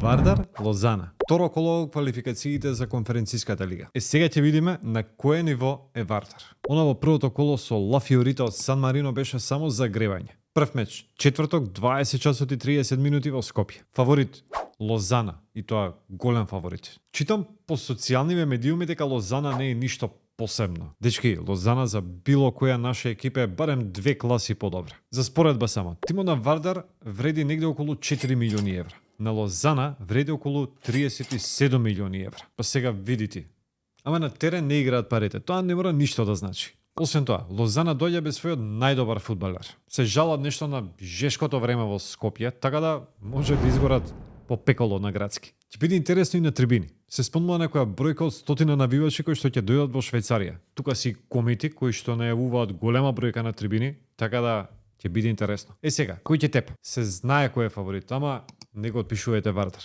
Вардар, Лозана. Второ коло квалификациите за конференциската лига. Сега ќе видиме на кое ниво е Вардар. Она во првото коло со Ла Фиорита од Сан Марино беше само загревање. Прв меч, четврток, 20 часот и 30 минути во Скопје. Фаворит, Лозана, и тоа голем фаворит. Читам по социјалниве медиуми дека Лозана не е ништо посебно. Дечки, Лозана за било која наша екипа е барем 2 класи подобра. За споредба само, тимот на Вардар вреди негде околу 4 милиони евра. На Лозана вреди околу 37 милиони евра. Па сега видите. Ама на терен не играат парите, тоа не мора ништо да значи. Освен тоа, Лозана доаѓа без својот најдобар фудбалер. Се жалат нешто на жешкото време во Скопје, така да може да изгорат по пеколо на градски. Ќе биде интересно и на трибини. Се спомнува некоја бројка од 100 навивачи кои што ќе дојдат во Швајцарија. Тука си комити кои што најавуваат голема бројка на трибини, така да ќе биде интересно. Сега, кој ќе тепа? Се знае кој е фаворит, ама не го отпишувате Вардар.